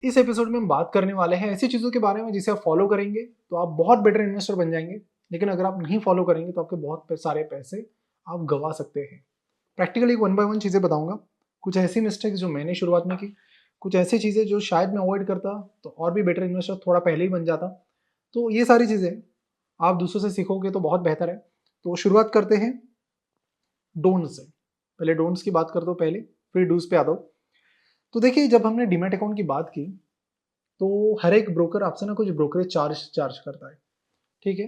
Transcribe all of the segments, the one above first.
इस एपिसोड में हम बात करने वाले हैं ऐसी चीज़ों के बारे में जिसे आप फॉलो करेंगे तो आप बहुत बेटर इन्वेस्टर बन जाएंगे, लेकिन अगर आप नहीं फॉलो करेंगे तो आपके बहुत सारे पैसे आप गवा सकते हैं। प्रैक्टिकली वन बाय वन चीज़ें बताऊंगा। कुछ ऐसी मिस्टेक्स जो मैंने शुरुआत में की, कुछ ऐसी चीज़ें जो शायद मैं अवॉइड करता तो और भी बेटर इन्वेस्टर थोड़ा पहले ही बन जाता। तो ये सारी चीज़ें आप दूसरों से सीखोगे तो बहुत बेहतर है। तो शुरुआत करते हैं डोंट्स से। पहले डोंट्स की बात करता हूँ पहले, फिर डूज पे आता हूँ। तो देखिए, जब हमने डीमैट अकाउंट की बात की तो हर एक ब्रोकर आपसे ना कुछ ब्रोकरेज चार्ज चार्ज करता है, ठीक है।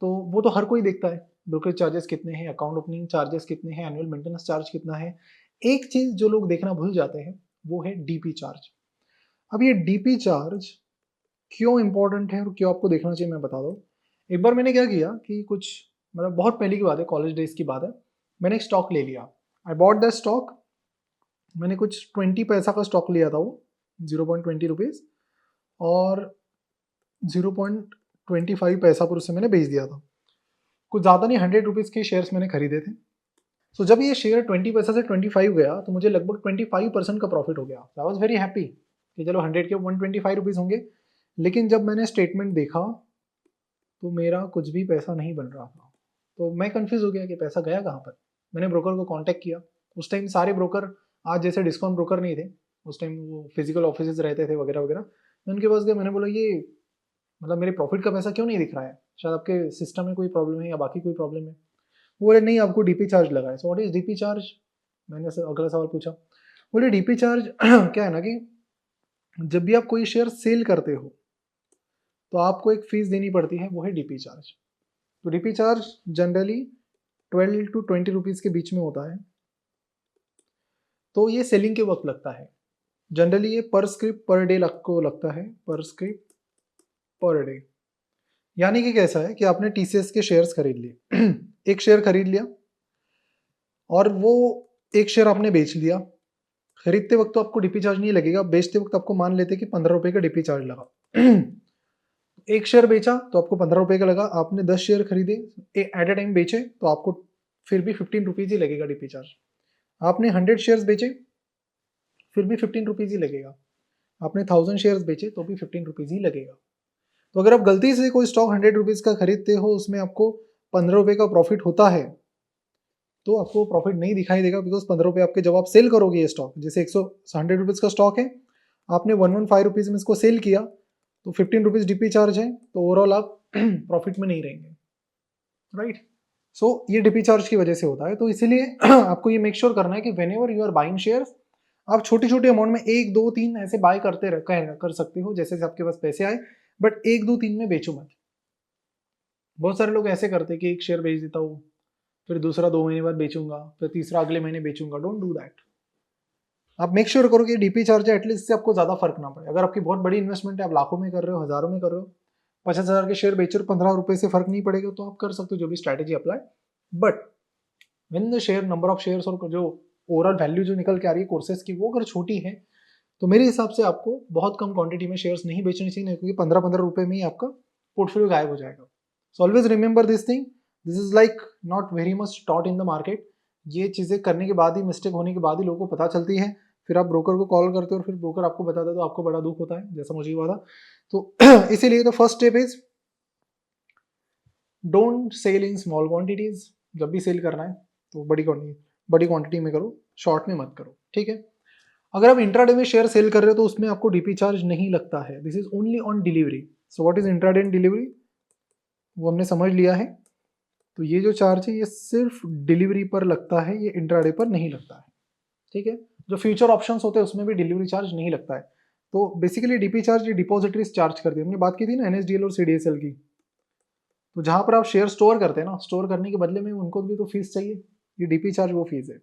तो वो तो हर कोई देखता है, ब्रोकरेज चार्जेस कितने हैं, अकाउंट ओपनिंग चार्जेस कितने हैं, एनुअल मेंटेनेंस चार्ज कितना है। एक चीज जो लोग देखना भूल जाते हैं वो है डीपी चार्ज। अब ये डीपी चार्ज क्यों इंपॉर्टेंट है और क्यों आपको देखना चाहिए, मैं बता दूं। एक बार मैंने क्या किया कि कुछ, मतलब बहुत पहले की बात है, कॉलेज डेज की बात है। मैंने एक स्टॉक ले लिया, आई बॉट द स्टॉक। मैंने कुछ 20 पैसा का स्टॉक लिया था, वो 0.20 रुपीज़, और 0.25 पैसा पर उसे मैंने बेच दिया था। कुछ ज़्यादा नहीं, 100 रुपीज़ के शेयर्स मैंने खरीदे थे। सो जब ये शेयर 20 पैसा से 25 गया तो मुझे लगभग 25% का प्रॉफिट हो गया। आई वॉज वेरी हैप्पी कि चलो 100 के 125 रुपीज़ होंगे। लेकिन जब मैंने स्टेटमेंट देखा तो मेरा कुछ भी पैसा नहीं बन रहा था। तो मैं कंफ्यूज हो गया कि पैसा गया कहाँ पर। मैंने ब्रोकर को कांटेक्ट किया। उस टाइम सारे ब्रोकर आज जैसे डिस्काउंट ब्रोकर नहीं थे, उस टाइम वो फिजिकल ऑफिस रहते थे वगैरह वगैरह। मैं उनके पास गया, मैंने बोला ये मतलब मेरे प्रॉफिट का पैसा क्यों नहीं दिख रहा है, शायद आपके सिस्टम में कोई प्रॉब्लम है या बाकी कोई प्रॉब्लम है। वो बोले नहीं, आपको डीपी चार्ज लगा है। So what is DP charge, मैंने अगला सवाल पूछा। बोले डीपी चार्ज क्या है ना कि जब भी आप कोई शेयर सेल करते हो तो आपको एक फीस देनी पड़ती है, वो है डीपी चार्ज। तो DP charge generally 12 to 20 rupees के बीच में होता है। तो ये सेलिंग के वक्त लगता है। जनरली ये पर स्क्रिप्ट पर डे को लगता है, पर स्क्रिप्ट पर डे। यानी कि कैसा है कि आपने टीसीएस के शेयर्स खरीद लिए एक शेयर खरीद लिया और वो एक शेयर आपने बेच लिया। खरीदते वक्त तो आपको डीपी चार्ज नहीं लगेगा, बेचते वक्त आपको मान लेते कि 15 रुपए का डीपी चार्ज लगा एक शेयर बेचा तो आपको 15 रुपए का लगा। आपने 10 शेयर खरीदे एट ए टाइम बेचे तो आपको फिर भी 15 रुपीज़ ही लगेगा डीपी चार्ज। आपने 100 शेयर्स बेचे फिर भी 15 रुपीज़ ही लगेगा। आपने 1000 शेयर्स बेचे तो भी 15 रुपीज़ ही लगेगा। तो अगर आप गलती से कोई स्टॉक 100 रुपीज़ का खरीदते हो, उसमें आपको 15 रुपए का प्रॉफिट होता है, तो आपको प्रॉफिट नहीं दिखाई देगा, बिकॉज 15 रुपए आपके जब आप सेल करोगे ये स्टॉक, जैसे 100 रुपीज़ का स्टॉक है, आपने 115 रुपीज़ में इसको सेल किया तो 15 रुपीज़ डीपी चार्ज है, तो ओवरऑल आप प्रॉफिट में नहीं रहेंगे, राइट। सो ये डीपी चार्ज की वजह से होता है। तो इसीलिए आपको ये मेक श्योर करना है कि whenever you are buying shares, आप छोटे छोटे अमाउंट में एक दो तीन ऐसे बाय करते कर सकते हो जैसे आपके पास पैसे आए, बट एक दो तीन में बेचो मत। बहुत सारे लोग ऐसे करते हैं कि एक शेयर बेच देता हूँ, फिर दूसरा 2 महीने बाद बेचूंगा, फिर तीसरा अगले महीने बेचूंगा। Don't do that. आप मेक श्योर करो कि डीपी चार्ज है, एटलीस्ट से आपको ज्यादा फर्क ना पड़े। अगर आपकी बहुत बड़ी इन्वेस्टमेंट है, आप लाखों में कर रहे हो, हजारों में कर रहे हो, 50,000 के शेयर बेच रहे हो, 15 रुपए से फर्क नहीं पड़ेगा, तो आप कर सकते हो जो भी strategy apply. But when the share number of shares और जो ओवरऑल वैल्यू जो निकल के आ रही है कोर्सेज की, वो अगर छोटी है तो मेरे हिसाब से आपको बहुत कम क्वांटिटी में शेयर्स नहीं बेचने चाहिए, क्योंकि 15-15 रुपए में ही आपका पोर्टफोलियो गायब हो जाएगा। So always remember this thing, this is like not very much taught in the market. ये चीज़ें करने के बाद ही, मिस्टेक होने के बाद ही लोगों को पता चलती है। फिर आप ब्रोकर को कॉल करते हो और फिर ब्रोकर आपको बताता है तो आपको बड़ा दुख होता है, जैसा मुझे हुआ था। तो इसीलिए the first step is don't sell in small quantities. जब भी सेल करना है तो बड़ी क्वांटिटी में करो, शॉर्ट में मत करो, ठीक है। अगर आप इंट्राडे में शेयर सेल कर रहे हो तो उसमें आपको डीपी चार्ज नहीं लगता है, this is only on delivery. So what is intraday and delivery, वो हमने समझ लिया है। तो ये जो चार्ज है ये सिर्फ डिलीवरी पर लगता है, ये इंट्राडे पर नहीं लगता है, ठीक है। जो फ्यूचर ऑप्शंस होते हैं उसमें भी डिलीवरी चार्ज नहीं लगता है। तो बेसिकली डीपी चार्ज ये डिपॉजिटरीज चार्ज करती है। हमने बात की थी ना एनएसडीएल और सीडीएसएल की। तो जहां पर आप शेयर स्टोर करते हैं ना, स्टोर करने के बदले में उनको भी तो फीस चाहिए, ये डीपी चार्ज वो फीस है,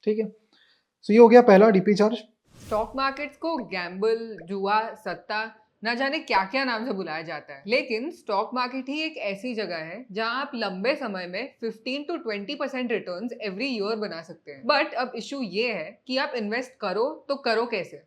ठीक है। सो ये हो गया पहला डीपी चार्ज। स्टॉक मार्केट्स को गैम्बल, जुआ, सट्टा, ना जाने क्या क्या नाम से बुलाया जाता है, लेकिन स्टॉक मार्केट ही एक ऐसी जगह है जहां आप लंबे समय में 15 to 20% रिटर्न्स एवरी ईयर बना सकते हैं। बट अब इशू ये है कि आप इन्वेस्ट करो तो करो कैसे।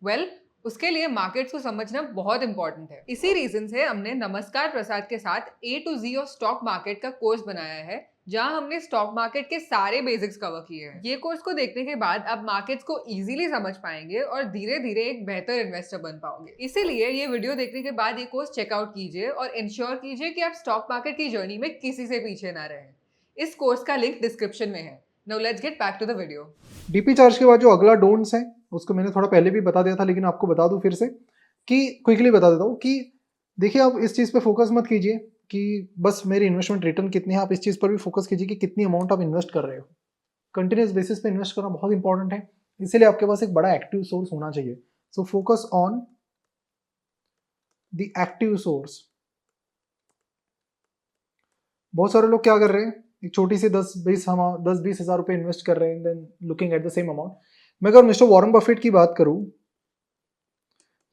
वेल, उसके लिए मार्केट्स को समझना बहुत इंपॉर्टेंट है। इसी रीजन से हमने नमस्कार प्रसाद के साथ A to Z of stock market का कोर्स बनाया है, जहां हमने स्टॉक मार्केट के सारे बेसिक्स कवर किए हैं। ये कोर्स को देखने के बाद आप मार्केट्स को इजीली समझ पाएंगे और धीरे धीरे एक बेहतर इन्वेस्टर बन पाओगे। इसीलिए ये वीडियो देखने के बाद ये कोर्स चेकआउट कीजिए और इंश्योर कीजिए कि आप स्टॉक मार्केट की जर्नी में किसी से पीछे ना रहें। इस कोर्स का लिंक डिस्क्रिप्शन में है। Now let's get back to the video. DP charge के बाद जो अगला डोंट्स है उसको मैंने थोड़ा पहले भी बता दिया था, लेकिन आपको बता दूं फिर से कि क्विकली बता देता हूँ कि देखिए, आप इस चीज़ पे फोकस मत कीजिए कि बस मेरी इन्वेस्टमेंट रिटर्न कितनी है। आप इस चीज़ पर भी फोकस कीजिए कि कितनी अमाउंट आप इन्वेस्ट कर रहे हो। कंटिन्यूस बेसिस पे इन्वेस्ट करना बहुत इंपॉर्टेंट है, इसीलिए आपके पास एक बड़ा एक्टिव सोर्स होना चाहिए। So focus on the active source. बहुत सारे लोग क्या कर रहे हैं, एक छोटी सी 10-20 हज़ार रुपये इन्वेस्ट कर रहे हैं, then looking at the same amount. मैं अगर मिस्टर वॉरेन बफेट की बात करूं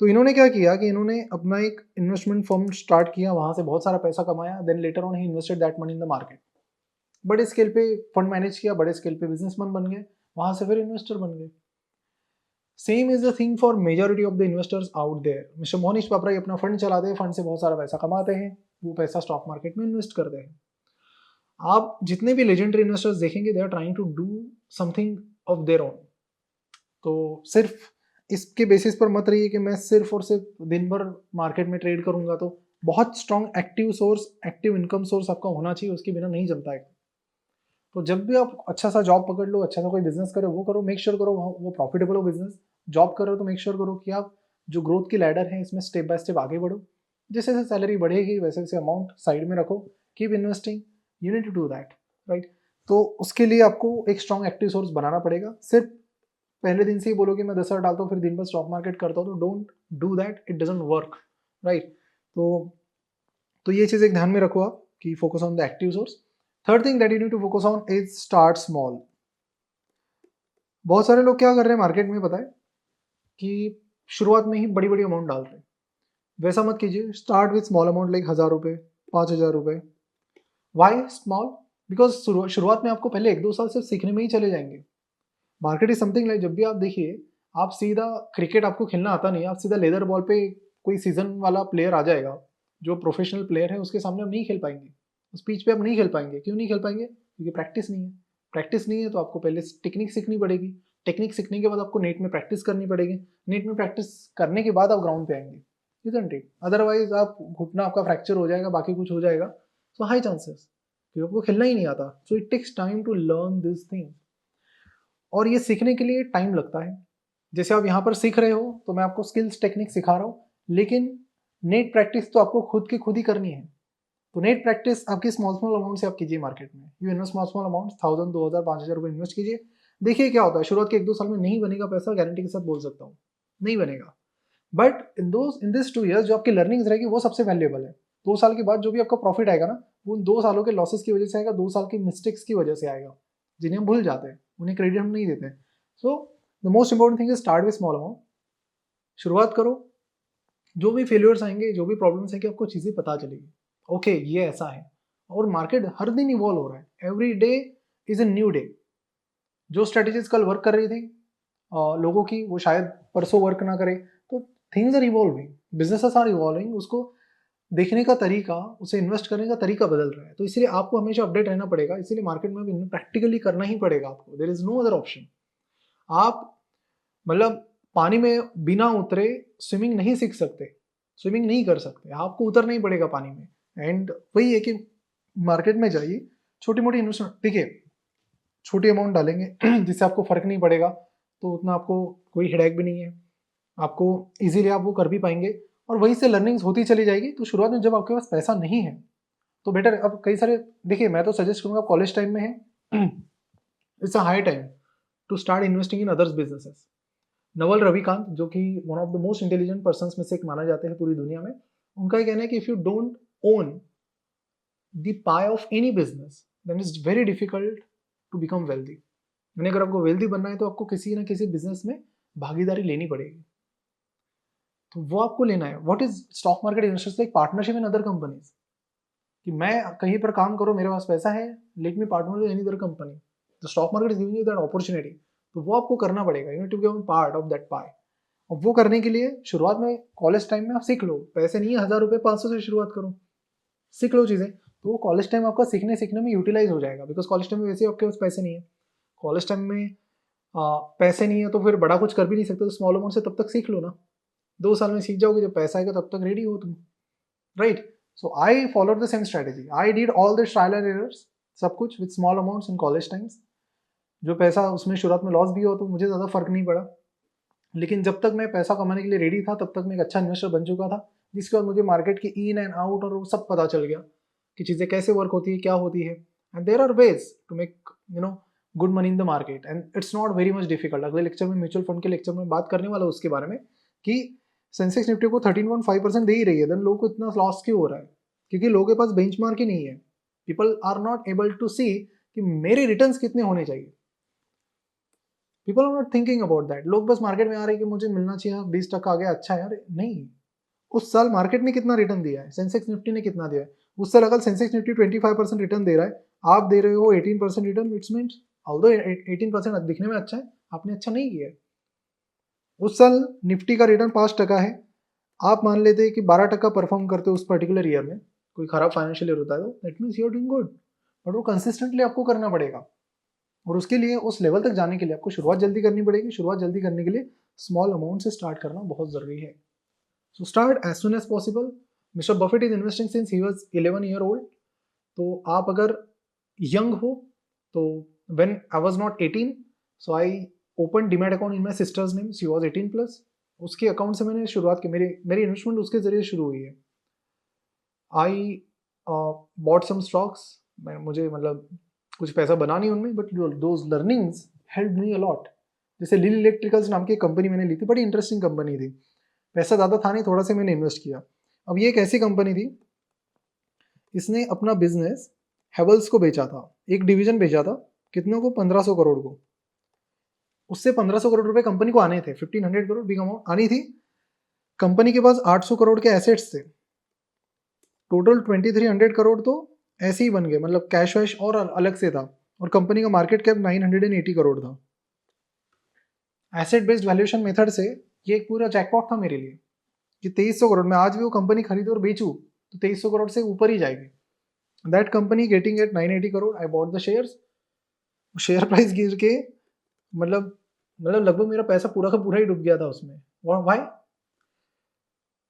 तो इन्होंने क्या किया कि इन्होंने अपना एक इन्वेस्टमेंट फर्म स्टार्ट किया, वहां से बहुत सारा पैसा कमाया, then later on he invested that money in the market. बड़े स्केल पे फंड मैनेज किया, बड़े स्केल पे बिजनेसमैन बन गए, वहां से फिर इन्वेस्टर बन गए। Same is the thing for majority of the investors out there. Mister Mohnish Pabrai अपना फंड चलाते हैं, फंड से बहुत सारा पैसा कमाते हैं, वो पैसा स्टॉक मार्केट में इन्वेस्ट करते हैं। आप जितने भी लेजेंडरी इन्वेस्टर्स देखेंगे, they are trying to do something of their own. तो सिर्फ इसके बेसिस पर मत रहिए कि मैं सिर्फ और सिर्फ दिन भर मार्केट में ट्रेड करूंगा। तो बहुत strong active source, active income source आपका होना चाहिए, उसके बिना नहीं जमता है। तो जब भी आप अच्छा सा जॉब पकड़ लो, अच्छा सा कोई बिजनेस करो, वो करो, मेक श्योर करो वो प्रॉफिटेबल हो बिजनेस। जॉब करो तो मेक श्योर करो कि आप जो ग्रोथ की लैडर है इसमें स्टेप बाय स्टेप आगे बढ़ो। जैसे जैसे सैलरी बढ़ेगी वैसे वैसे अमाउंट साइड में रखो, keep investing, you need to do that, right. तो उसके लिए आपको एक स्ट्रॉन्ग एक्टिव सोर्स बनाना पड़ेगा। सिर्फ पहले दिन से ही बोलो कि मैं 10,000 डालता हूँ फिर दिन भर स्टॉक मार्केट करता हूँ, तो don't do that, it doesn't work, right. तो ये चीज़ एक ध्यान में रखो आप कि focus on the active source. Third thing that you need to focus on is start small. बहुत सारे लोग क्या कर रहे हैं मार्केट में पता है कि शुरुआत में ही बड़ी बड़ी अमाउंट डाल रहे हैं। वैसा मत कीजिए, start with small amount, like 1,000 रुपये, 5,000 रुपये। Y small? बिकॉज शुरुआत में आपको पहले 1-2 साल सिर्फ सीखने में ही चले जाएंगे। मार्केट इज समथिंग लाइक, जब भी आप देखिए, आप सीधा क्रिकेट आपको खेलना आता नहीं, आप सीधा लेदर बॉल पे कोई सीजन वाला प्लेयर आ जाएगा जो प्रोफेशनल प्लेयर है, उसके सामने आप नहीं खेल पाएंगे, उस पिच पे आप नहीं खेल पाएंगे। क्यों नहीं खेल पाएंगे? क्योंकि प्रैक्टिस नहीं है। प्रैक्टिस नहीं है तो आपको पहले टेक्निक सीखनी पड़ेगी, टेक्निक सीखने के बाद आपको नेट में प्रैक्टिस करनी पड़ेगी, नेट में प्रैक्टिस करने के बाद आप ग्राउंड पे आएंगे, इजंट इट? अदरवाइज आप घुटना आपका फ्रैक्चर हो जाएगा, बाकी कुछ हो जाएगा, सो हाई चांसेस क्योंकि आपको खेलना ही नहीं आता। So it takes time to learn this thing, और ये सीखने के लिए टाइम लगता है। जैसे आप यहाँ पर सीख रहे हो तो मैं आपको स्किल्स टेक्निक सिखा रहा हूँ, लेकिन नेट प्रैक्टिस तो आपको खुद ही करनी है। तो नेट प्रैक्टिस आपकी स्मॉल स्मॉल अमाउंट से आप कीजिए मार्केट में। You invest small small amount, 1,000, 2,000, 5,000 रुपये इन्वेस्ट कीजिए। देखिए क्या होता है। शुरुआत के 1-2 साल में नहीं बनेगा पैसा, गारंटी के साथ बोल सकता हूँ, नहीं बनेगा। बट इन दिस 2 ईयर्स जो आपकी लर्निंग्स रहेगी वो सबसे वैल्यूएबल है। 2 साल के बाद जो भी आपका प्रॉफिट आएगा ना, वो उन 2 सालों के लॉसेस की वजह से आएगा, 2 साल की मिस्टेक्स की वजह से आएगा, जिन्हें हम भूल जाते हैं, उन्हें क्रेडिट हम नहीं देते। So the most important thing is start with small amount. शुरुआत करो, जो भी फेलियर्स आएंगे, जो भी प्रॉब्लम्स आएंगे, आपको चीज़ें पता चलेगी, ओके ये ऐसा है। और मार्केट हर दिन इवॉल्व हो रहा है, every day is a new day. जो स्ट्रेटेजीज कल वर्क कर रही थी लोगों की, वो शायद परसों वर्क ना करे। तो things are evolving, businesses are evolving, उसको देखने का तरीका, उसे इन्वेस्ट करने का तरीका बदल रहा है। तो इसलिए आपको हमेशा अपडेट रहना पड़ेगा, इसीलिए मार्केट में प्रैक्टिकली करना ही पड़ेगा आपको, there is no other option. आप मतलब पानी में बिना उतरे स्विमिंग नहीं सीख सकते, स्विमिंग नहीं कर सकते, आपको उतरना ही पड़ेगा पानी में। एंड वही है कि मार्केट में जाइए, छोटी मोटी इन्वेस्टमेंट, देखिए छोटी अमाउंट डालेंगे जिससे आपको फर्क नहीं पड़ेगा, तो उतना आपको कोई हेडेक भी नहीं है, आपको इजीली आप वो कर भी पाएंगे, और वहीं से लर्निंग्स होती चली जाएगी। तो शुरुआत में जब आपके पास पैसा नहीं है तो बेटर, अब कई सारे देखिए, मैं तो सजेस्ट करूंगा कॉलेज टाइम में है it's a high time to start investing in others businesses. Naval Ravikant, जो कि one of the most intelligent person में से एक माना जाते हैं पूरी दुनिया में, उनका ये कहना है कि if you don't own the pie of any business then it's very difficult to become wealthy. यानी अगर आपको वेल्दी बनना है तो आपको किसी ना किसी बिजनेस में भागीदारी लेनी पड़ेगी, तो वो आपको लेना है। What is stock market investors, like partnership in other companies, कि मैं कहीं पर काम करूं, मेरे पास पैसा है, let me partner with any other company, the stock market is giving you that opportunity. तो वो आपको करना पड़ेगा, you need to become part of that pie. और वो करने के लिए शुरुआत में कॉलेज टाइम में आप सीख लो, पैसे नहीं है 1,000 रुपये, 500 से शुरुआत करो, सीख लो चीज़ें। तो वो कॉलेज टाइम आपका सीखने में यूटिलाइज हो जाएगा, बिकॉज कॉलेज टाइम में वैसे ही आपके पास पैसे नहीं है। कॉलेज टाइम में पैसे नहीं है तो फिर बड़ा कुछ कर भी नहीं सकते, तो स्मॉल अमाउंट से तब तक सीख लो ना, 2 साल में सीख जाओगे, जब पैसा आएगा तब तक रेडी हो तुम, right. So I followed the same strategy, I did all the trial and errors, सब कुछ with small amounts in college times. जो पैसा उसमें शुरुआत में लॉस भी हो तो मुझे ज़्यादा फर्क नहीं पड़ा, लेकिन जब तक मैं पैसा कमाने के लिए रेडी था तब तक मैं एक अच्छा इन्वेस्टर बन चुका था, जिसके बाद मुझे मार्केट की इन एंड आउट और वो सब पता चल गया कि चीज़ें कैसे वर्क होती है, क्या होती है, and there are ways to make good money in the market, and it's not very much difficult. अगले लेक्चर में म्यूचुअल फंड के लेक्चर में बात करने वाला हूँ उसके बारे में कि सेंसेक्स निफ्टी को 13.5% दे ही रही है, देन लोगों को इतना लॉस क्यों हो रहा है? क्योंकि लोगों के पास बेंचमार्क ही नहीं है। People are not able to see कि मेरे रिटर्न्स कितने होने चाहिए। People are not thinking about that. लोग बस मार्केट में आ रहे हैं कि मुझे मिलना चाहिए, 20% आ गया, अच्छा है यार, नहीं। उस साल मार्केट ने कितना रिटर्न दिया है, सेंसेक्स निफ्टी ने कितना दिया है? उस साल अगर सेंसेक्स निफ्टी 25% रिटर्न दे रहा है, आप दे रहे हो 18% रिटर्न, इट्स मीन्स ऑल्दो 18% दिखने में अच्छा है, आपने अच्छा नहीं किया है। उस साल निफ्टी का रिटर्न 5% है, आप मान लेते हैं कि 12% परफॉर्म करते हो उस पर्टिकुलर ईयर में, कोई खराब फाइनेंशियल ईयर होता है तो that means you are doing good, but वो कंसिस्टेंटली आपको करना पड़ेगा, और उसके लिए उस लेवल तक जाने के लिए आपको शुरुआत जल्दी करनी पड़ेगी। शुरुआत जल्दी करने के लिए स्मॉल अमाउंट से स्टार्ट करना बहुत ज़रूरी है। So start as soon as possible. Mister Buffett is investing since he was 11 year old. तो आप अगर यंग हो तो when I was not 18, so I open demat account in my sister's name, she was 18 plus. उसके account से मैंने शुरुआत की, मेरी इन्वेस्टमेंट उसके जरिए शुरू हुई है। आई बॉट सम स्टॉक्स, मुझे मतलब कुछ पैसा बना नहीं उनमें, but those learnings help me a lot. जैसे लिल इलेक्ट्रिकल्स नाम की कंपनी मैंने ली थी, बड़ी इंटरेस्टिंग कंपनी थी, पैसा ज़्यादा था नहीं, थोड़ा सा मैंने इन्वेस्ट किया। अब ये एक ऐसी कंपनी थी, इसने अपना बिजनेस हेवल्स को बेचा था, एक डिवीजन बेचा था, कितनों को, 1500 करोड़ को। उससे 1500 करोड़ रुपए कंपनी को आने थे, 1500 करोड़ बिग अमाउंट आनी थी। कंपनी के पास 800 करोड़ के एसेट्स थे, टोटल 2300 करोड़ तो ऐसे ही बन गए, मतलब कैश वैश और अलग से था, और कंपनी का मार्केट कैप 980 करोड़ था। एसेट बेस्ड वैल्यूएशन मेथड से ये एक पूरा जैकपॉट था मेरे लिए कि 2300 करोड़ में आज भी वो कंपनी खरीदूं और बेचूं तो 2300 करोड़ से ऊपर ही जाएगी। That company getting eight 980 crore, I bought the shares. Share price गिर के मतलब लगभग मेरा पैसा पूरा का पूरा ही डूब गया था उसमें। व्हाई?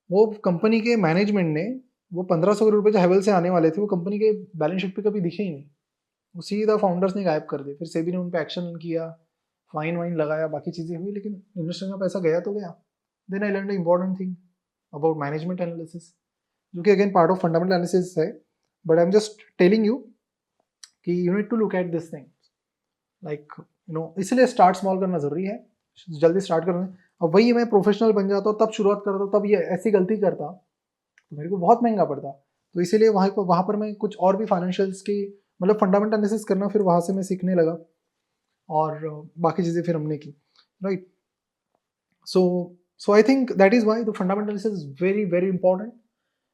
वो कंपनी के मैनेजमेंट ने वो 1500 करोड़ रुपए जो हेवल से आने वाले थे वो कंपनी के बैलेंस शीट पे कभी दिखे ही नहीं, वो सीधा फाउंडर्स ने गायब कर दिए। फिर सेबी ने उन पे एक्शन किया, फाइन वाइन लगाया, बाकी चीज़ें हुई, लेकिन इन्वेस्टर का पैसा गया तो गया। Then I learn the important thing about management analysis, जो कि again part of fundamental analysis है, but I am just telling you कि you need to look at this thing, like इसलिए स्टार्ट स्मॉल करना ज़रूरी है, जल्दी स्टार्ट करना। अब वही मैं प्रोफेशनल बन जाता तब शुरुआत करता, तब ये ऐसी गलती करता तो मेरे को बहुत महंगा पड़ता। तो इसीलिए वहाँ पर मैं कुछ और भी फाइनेंशियल्स की मतलब फंडामेंटल एनालिसिस करना, फिर वहाँ से मैं सीखने लगा और बाकी चीज़ें फिर हमने की, right. So I think that is why the fundamental analysis is very very important.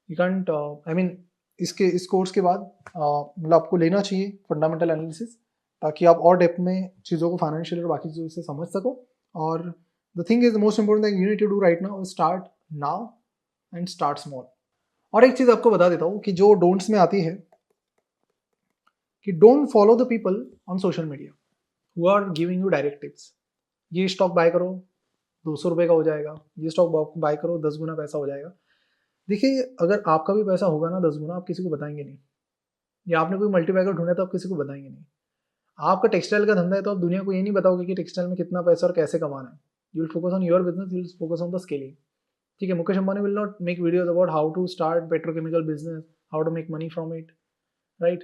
You can't I mean इस कोर्स के बाद मतलब आपको लेना चाहिए फंडामेंटल एनालिसिस, ताकि आप और डेप्थ में चीज़ों को फाइनेंशियल और बाकी चीज़ों से समझ सको। और the thing is the most important thing you need to do right now, start now and start small. और एक चीज़ आपको बता देता हूँ कि जो डोंट्स में आती है कि don't follow the people on social media who are giving you direct tips. ये स्टॉक बाय करो 200 रुपये का हो जाएगा, ये स्टॉक बाय करो 10 गुना पैसा हो जाएगा। देखिए, अगर आपका भी पैसा होगा ना 10 गुना, आप किसी को बताएंगे नहीं, या आपने कोई मल्टीपैकर ढूंढा तो आप किसी को बताएंगे नहीं। आपका टेक्सटाइल का धंधा है तो आप दुनिया को ये नहीं बताओगे कि टेक्सटाइल में कितना पैसा और कैसे कमाना है। You will focus on your business, you will focus on the scaling. ठीक है, Mukesh Ambani will not make videos about how to start petrochemical business, how to make money from it, right.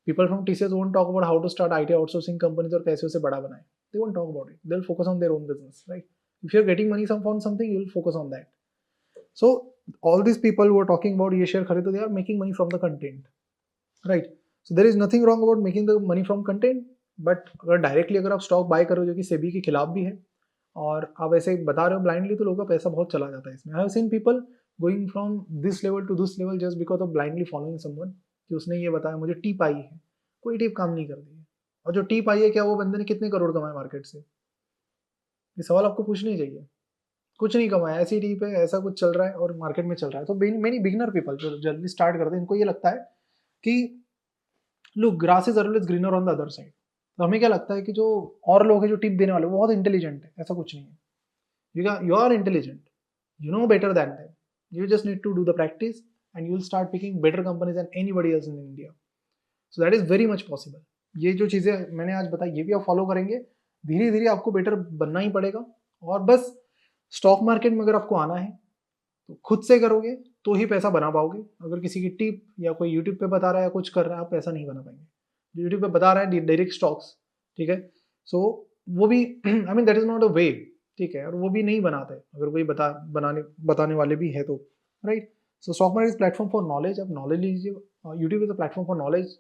People from TCS won't talk about how to start IT outsourcing companies और कैसे उसे बड़ा बनाए। They won't talk about it, they will focus on their own business, right. If you are getting money from something, you will focus on that. So all these people who are talking about ये share खरीदो, they are making money from the content, right? So there is nothing wrong about making the money from content, but अगर directly अगर आप stock buy करो जो कि सेबी के खिलाफ भी है और आप ऐसे बता रहे हो ब्लाइंडली, तो लोगों का पैसा बहुत चला जाता है इसमें। I have seen people going from this level to this level just because of blindly following someone कि उसने ये बताया मुझे टिप आई है। कोई टिप काम नहीं कर रही है, और जो टिप आई है क्या वो बंदे ने कितने करोड़ कमाए मार्केट से, ये सवाल आपको पूछना ही चाहिए। कुछ नहीं कमाया, ऐसी टी पे ऐसा कुछ चल रहा है और मार्केट में चल रहा है। तो मेनी बिगिनर पीपल जो जल्दी स्टार्ट करते हैं, इनको ये लगता है कि look grass is always greener on the other side. तो हमें क्या लगता है कि जो और लोग हैं जो टिप देने वाले वो बहुत इंटेलिजेंट है, ऐसा कुछ नहीं है। You are intelligent, you know better than them. You just need to do the practice and you'll start picking better companies than anybody else in India. So that is very much possible. ये जो चीज़ें मैंने आज बताई ये भी आप follow करेंगे, धीरे धीरे आपको बेटर बनना ही पड़ेगा। और बस स्टॉक मार्केट में अगर आपको आना है तो खुद से करोगे तो ही पैसा बना पाओगे। अगर किसी की टिप या कोई यूट्यूब पे बता रहा है या कुछ कर रहा है, आप पैसा नहीं बना पाएंगे। जो यूट्यूब पे बता रहा है डायरेक्ट स्टॉक्स, ठीक है, सो वो भी I mean that is not a way, ठीक है, और वो भी नहीं बनाते अगर कोई बताने वाले भी है तो, right. So stock market is platform for knowledge, आप नॉलेज लीजिए। YouTube is a platform for knowledge,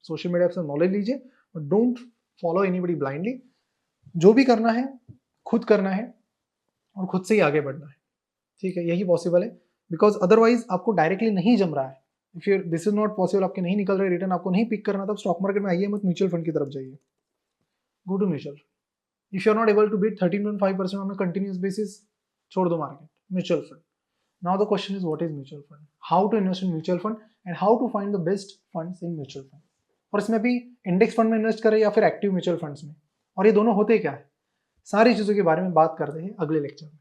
social media से नॉलेज लीजिए, but don't follow anybody blindly. जो भी करना है खुद करना है और खुद से ही आगे बढ़ना है, ठीक है, यही पॉसिबल है। बिकॉज अदरवाइज आपको डायरेक्टली नहीं जम रहा है, if you this is not possible, आपके नहीं निकल रहे रिटर्न, आपको नहीं पिक करना, तब स्टॉक मार्केट में आइए मत, म्यूचुअल फंड की तरफ जाइए, go to mutual. If you are not able to beat 13.5% on a continuous basis, छोड़ दो market, mutual fund. Now the question is what is mutual fund, how to invest in mutual fund and how to find the best funds in mutual fund. और इसमें भी index fund में invest करें या फिर active mutual funds में, और ये दोनों होते क्या है, सारी चीज़ों के बारे में बात करते हैं अगले लेक्चर में।